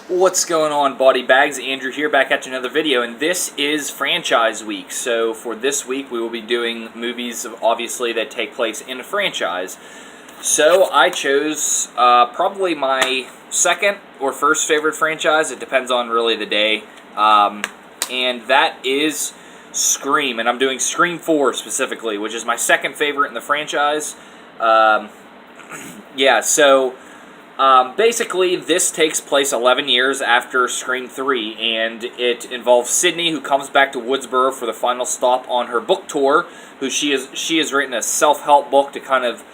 What's going on, Body Bags? Andrew here, back at you another video, and this is franchise week. So for this week, we will be doing movies, obviously, that take place in a franchise. So I chose probably my second or first favorite franchise. It depends on really the day, and that is Scream, and I'm doing Scream 4 specifically, which is my second favorite in the franchise. Basically, this takes place 11 years after Scream 3, and it involves Sydney, who comes back to Woodsboro for the final stop on her book tour. She has written a self-help book to kind of,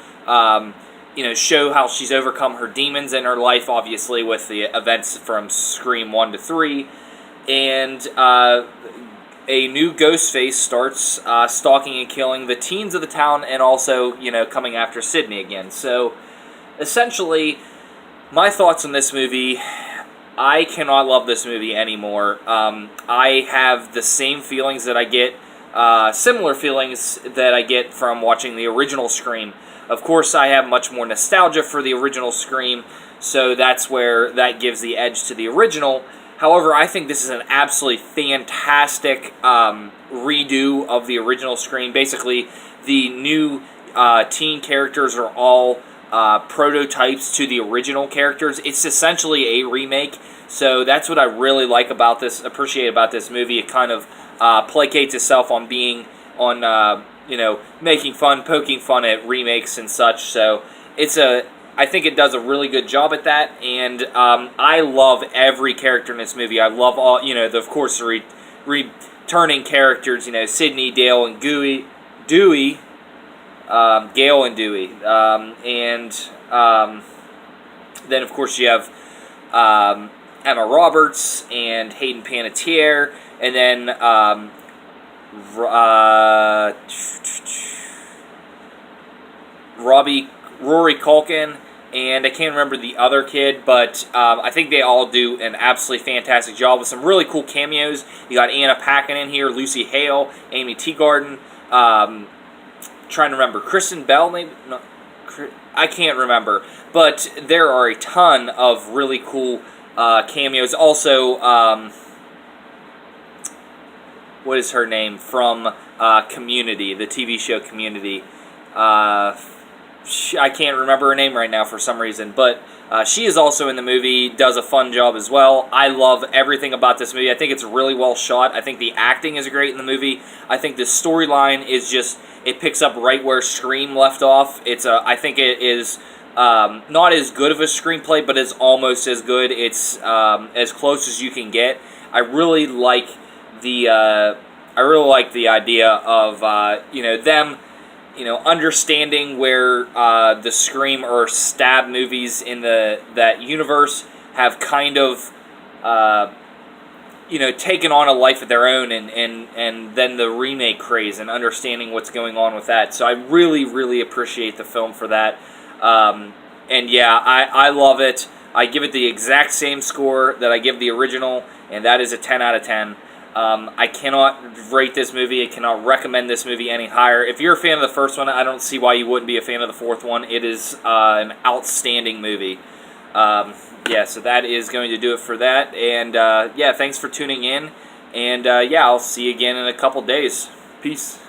show how she's overcome her demons in her life, obviously, with the events from Scream 1 to 3. And a new Ghostface starts stalking and killing the teens of the town, and also, coming after Sydney again. So, essentially, my thoughts on this movie: I cannot love this movie anymore. I have the same feelings that I get, similar feelings that I get from watching the original Scream. Of course, I have much more nostalgia for the original Scream, so that's where that gives the edge to the original. However, I think this is an absolutely fantastic redo of the original Scream. Basically, the new teen characters are all prototypes to the original characters. It's essentially a remake, so that's what I really like about this, appreciate about this movie. It kind of placates itself on being on, making fun, poking fun at remakes and such. So I think it does a really good job at that, and I love every character in this movie. I love all, of course, the returning characters, Sydney, Dale, and Dewey. Gale and Dewey, then of course you have Emma Roberts and Hayden Panettiere, and then Rory Culkin, and I can't remember the other kid, but I think they all do an absolutely fantastic job with some really cool cameos. You got Anna Paquin in here, Lucy Hale, Amy Teagarden, trying to remember, Kristen Bell, maybe? No, I can't remember. But there are a ton of really cool cameos. Also, what is her name? From Community, the TV show Community. I can't remember her name right now for some reason, but she is also in the movie, does a fun job as well. I love everything about this movie. I think it's really well shot. I think the acting is great in the movie. I think the storyline is just, it picks up right where Scream left off. I think it is not as good of a screenplay, but it's almost as good. It's as close as you can get. I really like the idea of them, understanding where the Scream or Stab movies in that universe have kind of, taken on a life of their own, and then the remake craze and understanding what's going on with that. So I really, really appreciate the film for that. I love it. I give it the exact same score that I give the original, and that is a 10 out of 10. I cannot rate this movie. I cannot recommend this movie any higher. If you're a fan of the first one, I don't see why you wouldn't be a fan of the fourth one. It is an outstanding movie. So that is going to do it for that. And, thanks for tuning in. And, I'll see you again in a couple days. Peace.